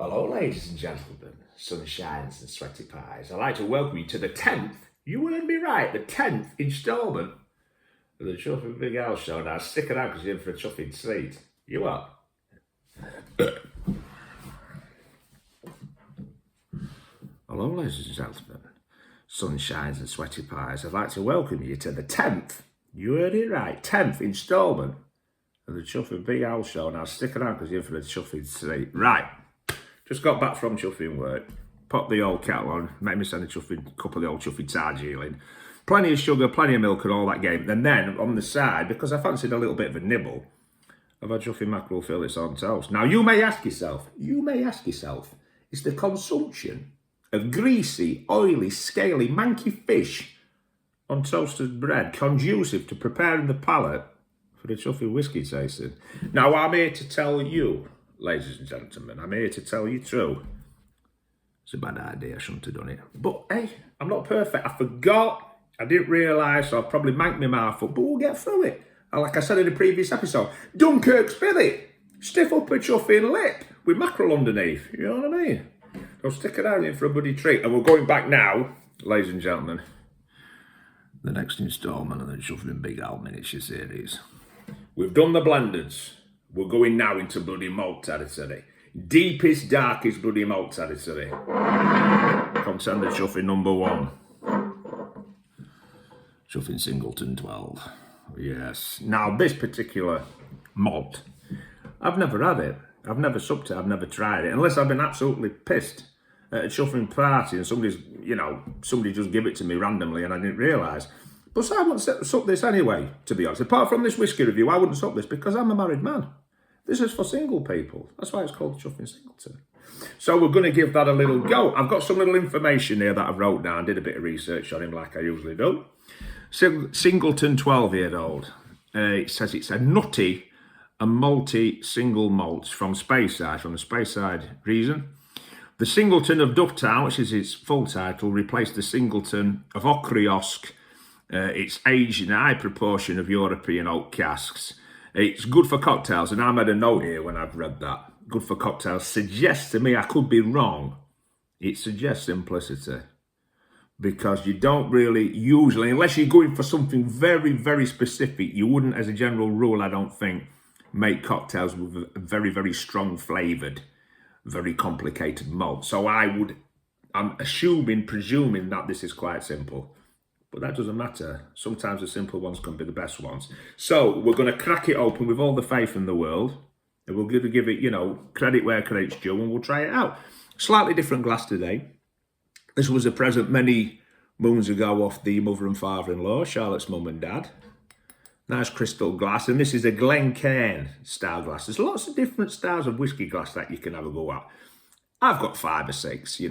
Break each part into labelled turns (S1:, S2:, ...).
S1: Hello, ladies and gentlemen, sunshines and sweaty pies. I'd like to welcome you to the 10th, you heard me right, the 10th instalment of the Chuffing Big Al Show. Now, stick it out because you're in for a chuffing treat. You are. Hello, ladies and gentlemen, sunshines and sweaty pies. I'd like to welcome you to the 10th, you heard it right, 10th instalment of the Chuffing Big Al Show. Now, stick it out because you're in for a chuffing treat. Right. Just got back from chuffing work, popped the old kettle on, made me send a couple of the old chuffing Targil in. Plenty of sugar, plenty of milk and all that game. And then on the side, because I fancied a little bit of a nibble, I've had chuffing mackerel fillets on toast. Now you may ask yourself, is the consumption of greasy, oily, scaly, manky fish on toasted bread conducive to preparing the palate for the chuffing whiskey tasting? Now I'm here to tell you, ladies and gentlemen, I'm here to tell you true. It's a bad idea, I shouldn't have done it. But hey, I'm not perfect. I forgot, I didn't realise, so I've probably manked my mouth up, but we'll get through it. And like I said in the previous episode, Dunkirk's fillet, stiff upper chuffing lip with mackerel underneath, you know what I mean? So stick it out in for a bloody treat. And we're going back now, ladies and gentlemen, the next instalment of the Chuffing Big Al miniature series. We've done the blenders. We're going now into bloody malt territory. Deepest, darkest bloody malt territory. Contender chuffing number 1. Chuffing Singleton 12. Yes. Now this particular malt, I've never had it. I've never supped it. I've never tried it. Unless I've been absolutely pissed at a chuffing party and somebody just give it to me randomly and I didn't realise. But so I wouldn't sup this anyway, to be honest. Apart from this whiskey review, I wouldn't sup this because I'm a married man. This is for single people. That's why it's called Chuffing Singleton. So we're going to give that a little go. I've got some little information here that I've wrote down, did a bit of research on him like I usually do. Singleton 12-year-old. It says it's a nutty and malty single malt from the Speyside region. The Singleton of Dufftown, which is its full title, replaced the Singleton of Ochriosk. It's aged in a high proportion of European oak casks. It's good for cocktails, and I made a note here when I've read that. Good for cocktails suggests to me, I could be wrong, it suggests simplicity. Because you don't really usually, unless you're going for something very, very specific, you wouldn't, as a general rule, I don't think, make cocktails with a very, very strong flavoured, very complicated malt. So I'm presuming that this is quite simple. But that doesn't matter. Sometimes the simple ones can be the best ones. So we're going to crack it open with all the faith in the world. And we're going to give it, credit where credit's due, and we'll try it out. Slightly different glass today. This was a present many moons ago off the mother and father-in-law, Charlotte's mum and dad. Nice crystal glass. And this is a Glencairn style glass. There's lots of different styles of whiskey glass that you can have a go at. I've got 5 or 6,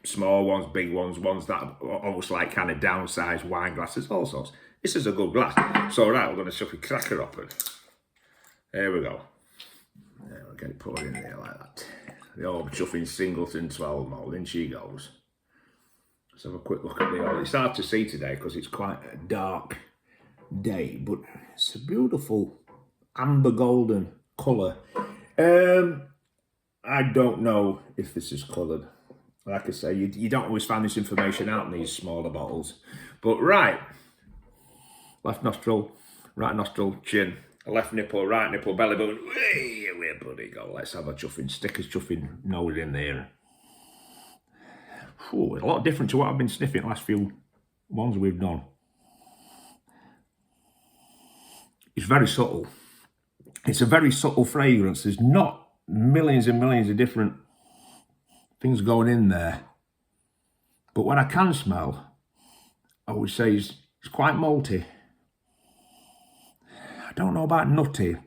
S1: small ones, big ones, ones that are almost like kind of downsized wine glasses, all sorts. This is a good glass. So, right, we're going to chuck a cracker open. There we go. There, we'll get it poured in there like that. The old Chuffing Singleton 12 malt, in she goes. Let's have a quick look at the oil. It's hard to see today because it's quite a dark day, but it's a beautiful amber golden colour. I don't know if this is coloured. Like I say, you don't always find this information out in these smaller bottles. But right, left nostril, right nostril, chin, left nipple, right nipple, belly button. Where bloody go? Let's have a chuffing, stick his chuffing nose in there. Ooh, it's a lot different to what I've been sniffing the last few ones we've done. It's very subtle. It's a very subtle fragrance. There's not millions and millions of different things going in there. But what I can smell, I would say, is it's quite malty. I don't know about nutty,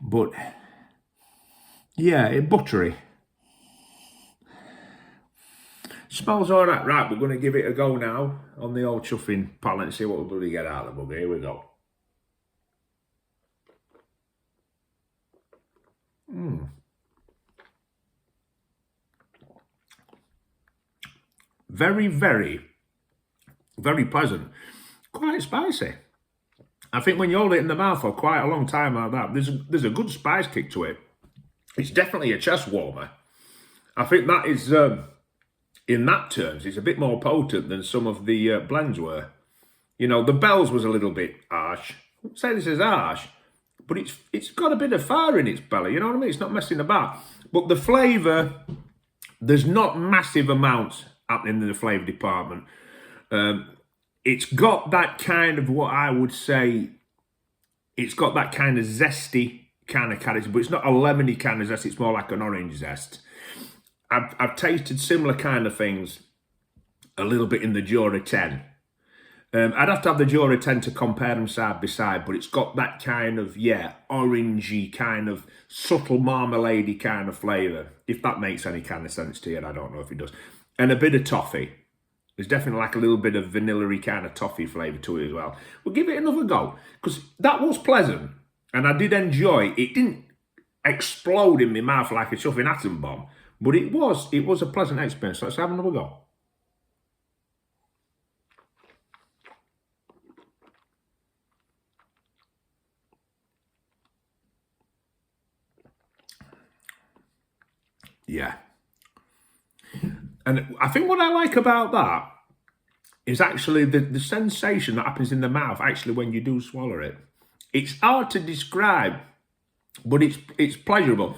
S1: but yeah, it's buttery. Smells all right. Right, we're going to give it a go now on the old chuffing palette and see what we'll bloody get out of the bugger. Here we go. Very, very, very pleasant. Quite spicy. I think when you hold it in the mouth for quite a long time like that, there's a good spice kick to it. It's definitely a chest warmer. I think that is, in that terms, it's a bit more potent than some of the blends were. You know, the Bell's was a little bit harsh. I wouldn't say this is harsh, but it's got a bit of fire in its belly, you know what I mean? It's not messing about. But the flavour, there's not massive amounts happening in the flavour department. It's got that kind of, what I would say, it's got that kind of zesty kind of character, but it's not a lemony kind of zest, it's more like an orange zest. I've tasted similar kind of things a little bit in the Jura 10. I'd have to have the Jura 10 to compare them side by side, but it's got that kind of, orangey, kind of subtle marmalade kind of flavour. If that makes any kind of sense to you, and I don't know if it does. And a bit of toffee. There's definitely like a little bit of vanilla-y kind of toffee flavour to it as well. We'll give it another go, because that was pleasant, and I did enjoy it. It didn't explode in my mouth like a chuffing atom bomb, but it was a pleasant experience. So let's have another go. Yeah. And I think what I like about that is actually the sensation that happens in the mouth actually when you do swallow it. It's hard to describe, but it's pleasurable.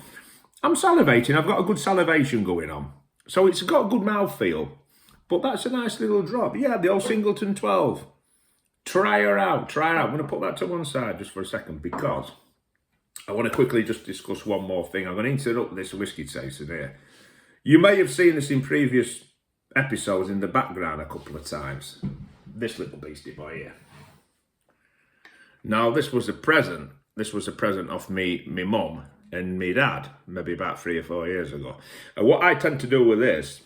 S1: I'm salivating. I've got a good salivation going on. So it's got a good mouthfeel. But that's a nice little drop. Yeah, the old Singleton 12. Try her out. Try her out. I'm going to put that to one side just for a second because I want to quickly just discuss one more thing. I'm going to interrupt this whiskey tasting here. You may have seen this in previous episodes in the background a couple of times. This little beastie boy here. Now, this was a present. This was a present off me mum and me dad, maybe about 3 or 4 years ago. And what I tend to do with this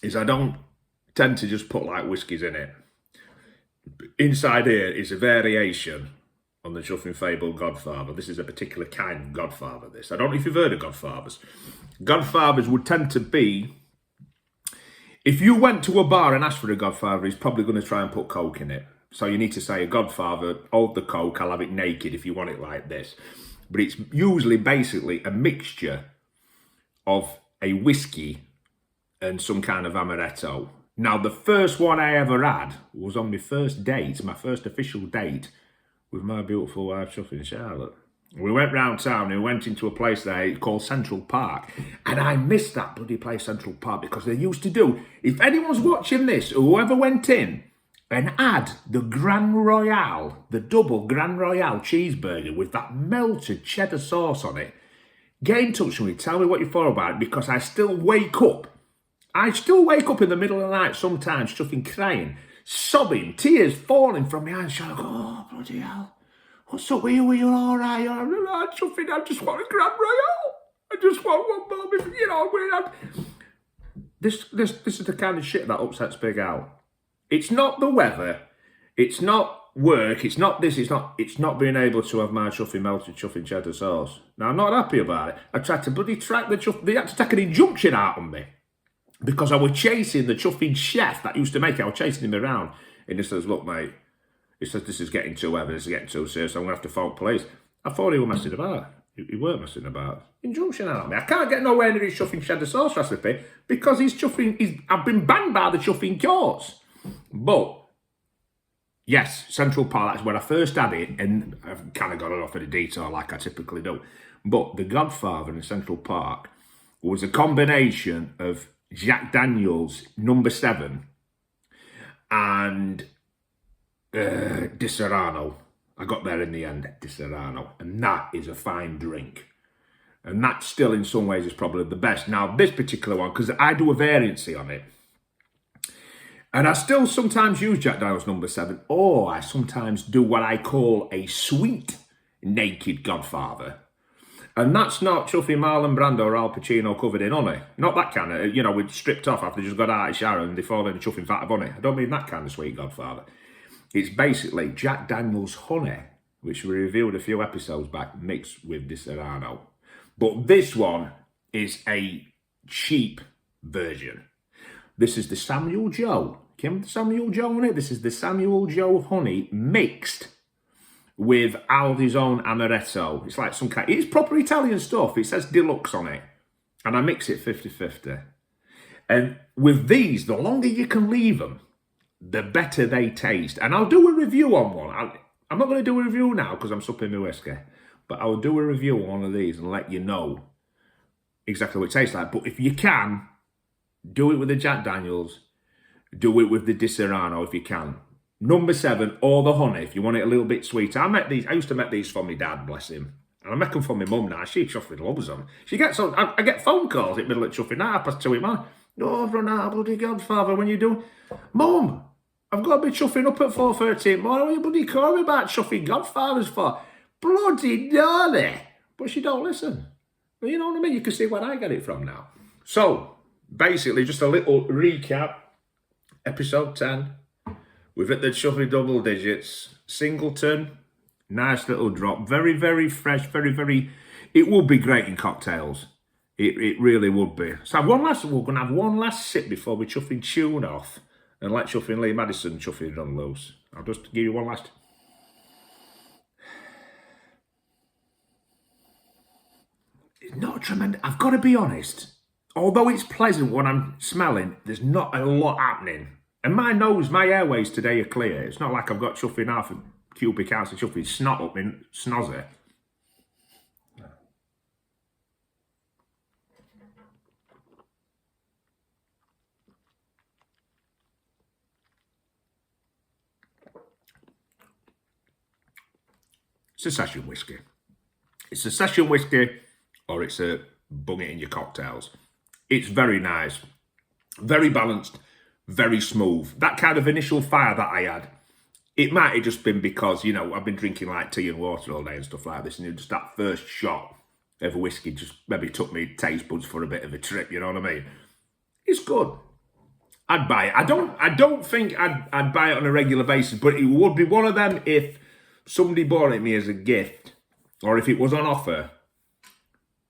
S1: is I don't tend to just put like whiskies in it. Inside here is a variation on the chuffing fable Godfather. This is a particular kind of Godfather, this. I don't know if you've heard of Godfathers. Godfathers would tend to be, if you went to a bar and asked for a Godfather, he's probably going to try and put Coke in it. So you need to say, a Godfather, hold the Coke, I'll have it naked if you want it like this. But it's usually basically a mixture of a whiskey and some kind of amaretto. Now, the first one I ever had was on my first date, my first official date, with my beautiful wife, Chuffing Charlotte. We went round town and we went into a place there called Central Park. And I missed that bloody place, Central Park, because they used to do, if anyone's watching this, whoever went in and had the Grand Royale, the double Grand Royale cheeseburger with that melted cheddar sauce on it, get in touch with me, tell me what you thought about it, because I still wake up. I still wake up in the middle of the night sometimes, Chuffing crying, sobbing, tears falling from my eyes. I go, oh, bloody hell. What's up with you? Are you all right? I'm right, Chuffing. I just want a Grand Royale. I just want one more, you know. This is the kind of shit that upsets Big Al. It's not the weather. It's not work. It's not this. It's not being able to have my chuffing melted chuffing cheddar sauce. Now, I'm not happy about it. I tried to bloody track the chuff. They had to take an injunction out on me, because I was chasing the chuffing chef that used to make it. I was chasing him around. And he says, look, mate, he says, this is getting too heavy, this is getting too serious, I'm going to have to phone police. I thought he was messing about. He weren't messing about. Injunction out of me. I can't get nowhere near his chuffing cheddar sauce recipe because I've been banned by the chuffing courts. But, yes, Central Park, that's where I first had it, and I've kind of got it off at a detour like I typically do. But the Godfather in Central Park was a combination of Jack Daniels number 7 and Di Serrano. I got there in the end, Di Serrano, and that is a fine drink. And that still in some ways is probably the best. Now, this particular one, because I do a variancy on it, and I still sometimes use Jack Daniels number 7, or I sometimes do what I call a sweet naked Godfather. And that's not chuffing Marlon Brando or Al Pacino covered in honey. Not that kind of, you know, we'd stripped off after they just got out of shower and they fall in a chuffing fat of honey. I don't mean that kind of sweet Godfather. It's basically Jack Daniels honey, which we reviewed a few episodes back, mixed with Di Serrano. But this one is a cheap version. This is the Samuel Joe. Came with the Samuel Joe on it. This is the Samuel Joe honey mixed with Aldi's own amaretto. It's like some kind. It's proper Italian stuff. It says deluxe on it. and I mix it 50-50. And with these, the longer you can leave them, the better they taste. And I'll do a review on one. I'm not going to do a review now because I'm supping my whiskey, but I'll do a review on one of these and let you know exactly what it tastes like. But if you can, do it with the Jack Daniels, do it with the Di Serrano if you can. Number 7, or the honey if you want it a little bit sweeter. I used to make these for my dad, bless him. And I make them for my mum now. She chuffing loves them. She gets on. I get phone calls in the middle of chuffing now, 2:30 man. No, run out, bloody Godfather, when you do. Mum, I've got to be chuffing up at 4:30 in the morning. What are you bloody calling me about chuffing Godfathers for? Bloody naughty. But she don't listen. You know what I mean? You can see where I get it from now. So, basically, just a little recap. Episode 10. We've hit the chuffing double digits. Singleton. Nice little drop. Very, very fresh. Very, very... It would be great in cocktails. It really would be. So we're going to have one last sip before we chuffing tune off and let chuffing Lee Maddison chuffing run loose. I'll just give you one last... It's not tremendous. I've got to be honest. Although it's pleasant when I'm smelling, there's not a lot happening. And my nose, my airways today are clear. It's not like I've got chuffing half a cubic ounce of chuffing snot up in snozzy. It's a session whiskey. It's a session whiskey, or it's a bung it in your cocktails. It's very nice, very balanced, very smooth. That kind of initial fire that I had, it might have just been because, you know, I've been drinking like tea and water all day and stuff like this, and just that first shot of whiskey just maybe took me taste buds for a bit of a trip, you know what I mean? It's good. I'd buy it. I don't think I'd buy it on a regular basis, but it would be one of them if somebody bought it me as a gift, or if it was on offer,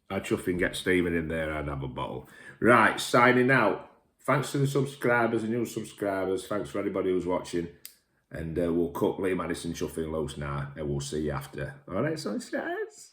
S1: I'd chuffing get Stephen in there, I'd have a bottle. Right, signing out. Thanks to the subscribers and new subscribers. Thanks for everybody who's watching. And we'll cut Lee Maddison chuffing loose now, and we'll see you after. All right, sunshines.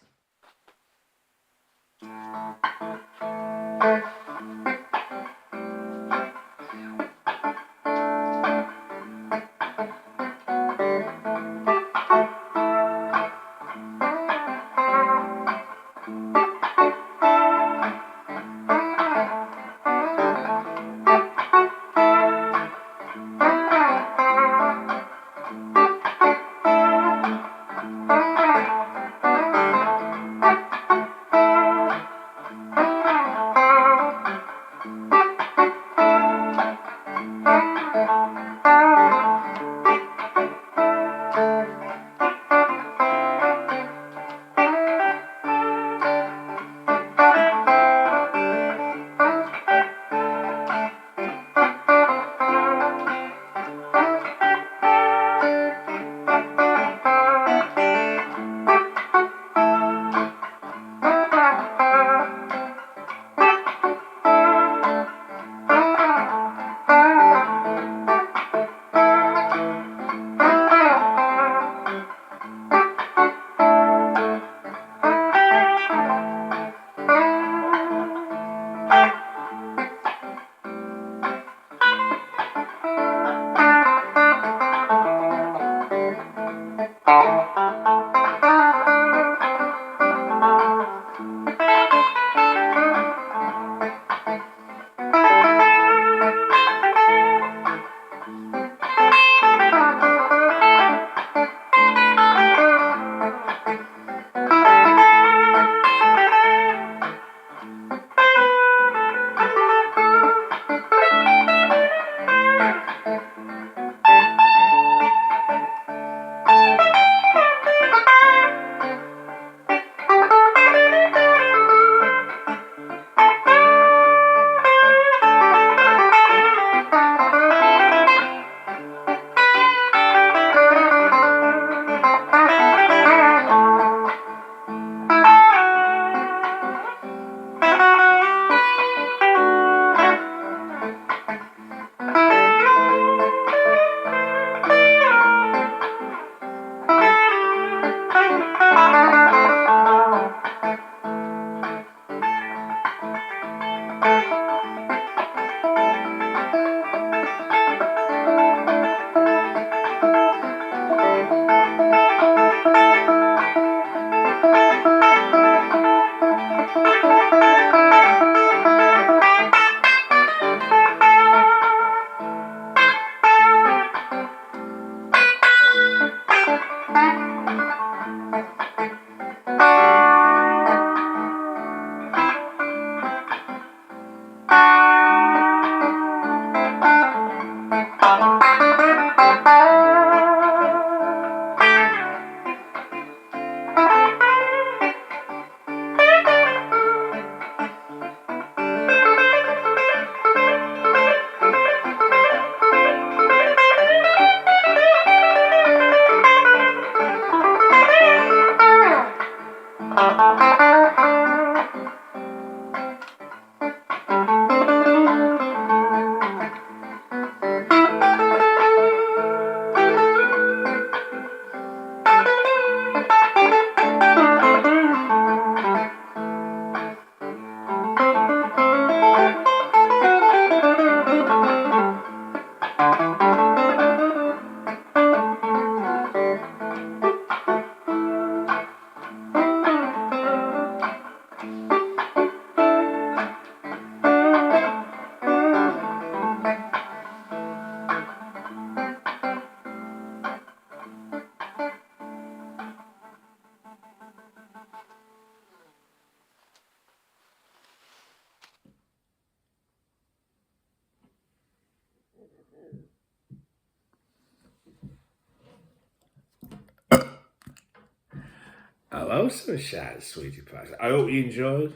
S1: Hello, sunshine, sweetie pies. I hope you enjoyed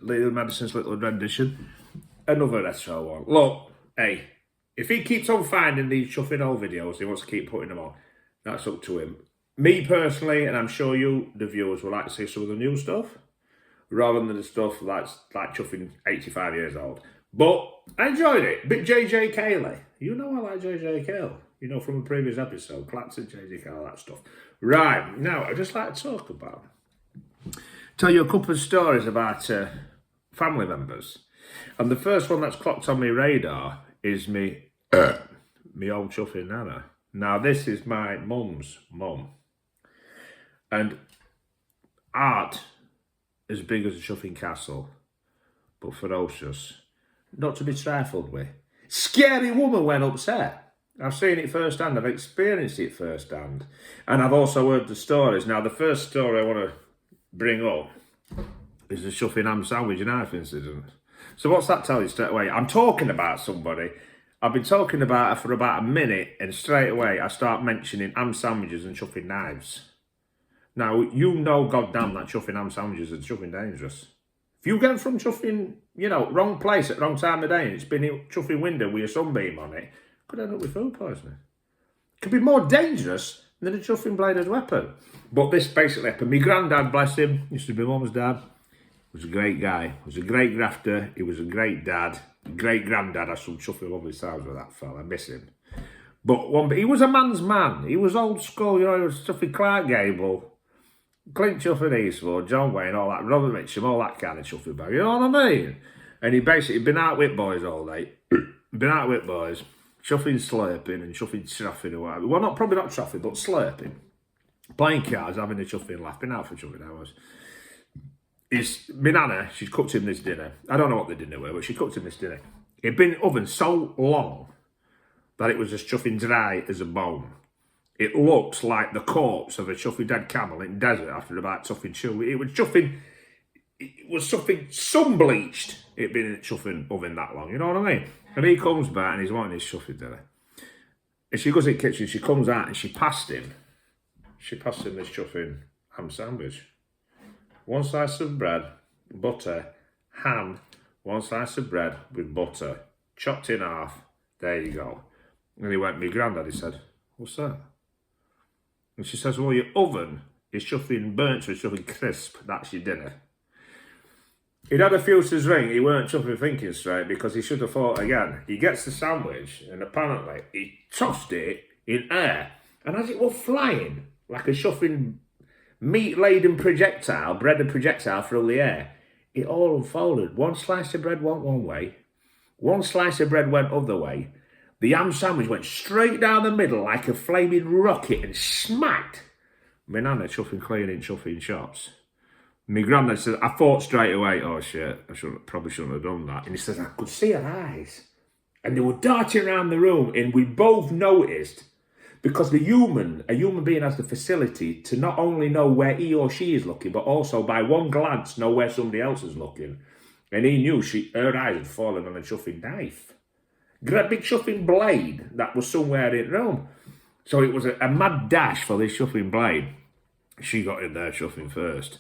S1: Maddison's little rendition. Another retro one. Look, hey, if he keeps on finding these chuffing old videos, he wants to keep putting them on. That's up to him. Me personally, and I'm sure you, the viewers, would like to see some of the new stuff, rather than the stuff that's like chuffing 85 years old. But I enjoyed it. Bit JJ Cayley. You know I like JJ Cayley. You know from a previous episode, Clapton, JJ Cayley, that stuff. Right, now I'd just like to talk about, tell you a couple of stories about family members. And the first one that's clocked on my radar is me old chuffing Nana. Now this is my mum's mum. And art as big as a chuffing castle, but ferocious. Not to be trifled with. Scary woman when upset. I've seen it firsthand, I've experienced it firsthand. And I've also heard the stories. Now, the first story I want to bring up is the chuffing ham sandwich and knife incident. So what's that tell you straight away? I'm talking about somebody. I've been talking about her for about a minute, and straight away I start mentioning ham sandwiches and chuffing knives. Now, you know goddamn that chuffing ham sandwiches is chuffing dangerous. If you get from chuffing, you know, wrong place at wrong time of day, and it's been in chuffing window with a sunbeam on it, could end up with food poisoning. Could be more dangerous than a chuffing bladed weapon. But this basically happened. My granddad, bless him, used to be mum's dad, was a great guy, was a great grafter, he was a great dad, great granddad. I had some chuffing lovely times with that fella, I miss him. But he was a man's man, he was old school, you know, he was chuffing Clark Gable, Clint Chuffing Eastwood, John Wayne, all that, Robert Mitchum, all that kind of chuffing bag, you know what I mean? And he basically been out with boys all day, chuffing, slurping and chuffing, traffing or whatever. Well, probably not traffing, but slurping. Playing cards, having a chuffing laugh, been out for chuffing hours. My Nana, she's cooked him this dinner. I don't know what the dinner were, but she cooked him this dinner. It'd been in the oven so long that it was as chuffing dry as a bone. It looks like the corpse of a chuffing dead camel in desert after about chuffing chew. It was chuffing sun bleached. It'd been in the chuffing oven that long, you know what I mean? And he comes back and he's wanting his chuffing dinner. And she goes in the kitchen, she comes out and she passed him this chuffing ham sandwich. One slice of bread, butter, ham, one slice of bread with butter, chopped in half, there you go. And he went, my granddad, he said, what's that? And she says, well, your oven is chuffing burnt or chuffing crisp, that's your dinner. He'd had a fuser's ring, he weren't chuffing thinking straight because he should have thought again. He gets the sandwich and apparently he tossed it in air, and as it was flying like a chuffing meat-laden projectile, breaded projectile through the air, it all unfolded. One slice of bread went one way, one slice of bread went other way. The ham sandwich went straight down the middle like a flaming rocket and smacked my Nana chuffing cleaning, chuffing shops. My granddad said, I thought straight away, oh shit, probably shouldn't have done that. And he says, I could see her eyes. And they were darting around the room, and we both noticed, because a human being has the facility to not only know where he or she is looking, but also by one glance know where somebody else is looking. And he knew her eyes had fallen on a chuffing knife. Great big chuffing blade that was somewhere in the room. So it was a mad dash for this chuffing blade. She got in there chuffing first.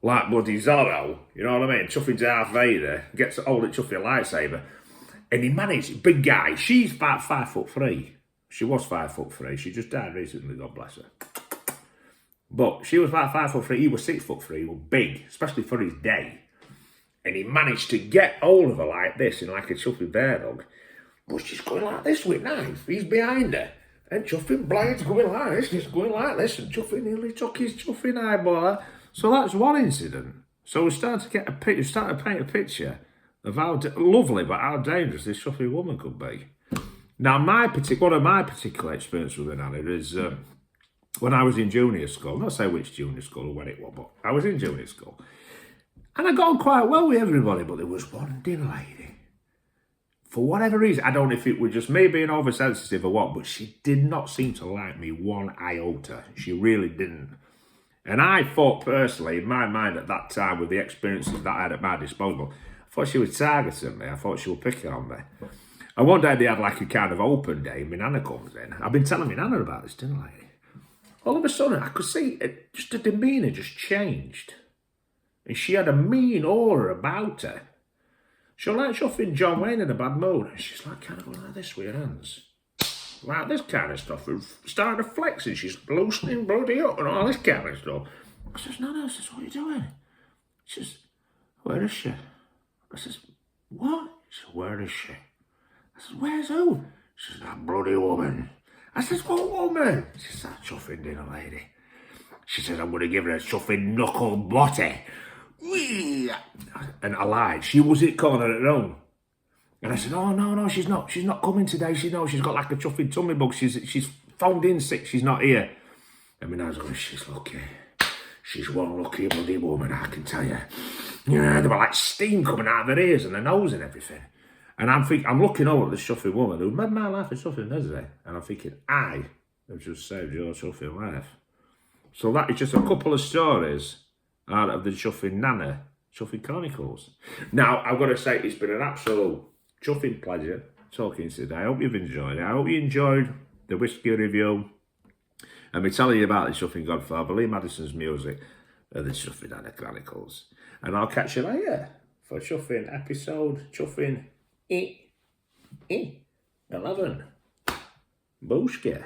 S1: Like bloody Zorro, you know what I mean? Chuffing Darth Vader, gets hold of chuffing lightsaber. And he managed, big guy, she's about 5'3". She was 5'3". She just died recently, God bless her. But she was about 5'3", he was 6'3", he was big, especially for his day. And he managed to get hold of her like this, in like a chuffy bear dog. But she's going like this with knife. He's behind her. And Chuffing Blade's going like this, he's going like this, and Chuffing nearly took his chuffing eyeball. So that's one incident. So we started to get a picture, started to paint a picture of how lovely but how dangerous this chuffing woman could be. Now, one of my particular experiences with Nanna is when I was in junior school. I'm not saying which junior school or when it was, but I was in junior school. And I got on quite well with everybody, but there was one dinner lady. For whatever reason, I don't know if it was just me being oversensitive or what, but she did not seem to like me one iota. She really didn't. And I thought personally, in my mind at that time, with the experiences that I had at my disposal, I thought she was targeting me. I thought she was picking on me. And one day they had like a kind of open day, my Nanna comes in. I've been telling my Nanna about this dinner lady. All of a sudden, I could see it, just the demeanour just changed. And she had a mean aura about her. She was like chuffing John Wayne in a bad mood. And she's like kind of going like this with her hands. Like this kind of stuff. Started to flex and she's loosening bloody up and all this kind of stuff. I says, no, I says, what are you doing? She says, where is she? I says, what? She says, where is she? I says, where's who? She says, that bloody woman. I says, what woman? She says, that chuffing dinner lady. She says, I'm going to give her a chuffing knuckle body. And I lied. She wasn't coming on her own. And I said, oh, no, she's not coming today. She's got like a chuffing tummy bug. She's phoned in sick. She's not here. I mean, I was going, she's lucky. She's one lucky bloody woman, I can tell you. Yeah, there were like steam coming out of her ears and her nose and everything. And I'm looking over at this chuffing woman who made my life a chuffing misery. And I'm thinking, I have just saved your chuffing life. So that is just a couple of stories out of the chuffing Nanna Chronicles. Now, I've got to say, it's been an absolute chuffing pleasure talking today. I hope you've enjoyed it. I hope you enjoyed the whiskey review and me telling you about the chuffing Godfather, Lee Maddison's music, and the chuffing Nanna Chronicles. And I'll catch you later for chuffing episode, chuffing 11. Booshka.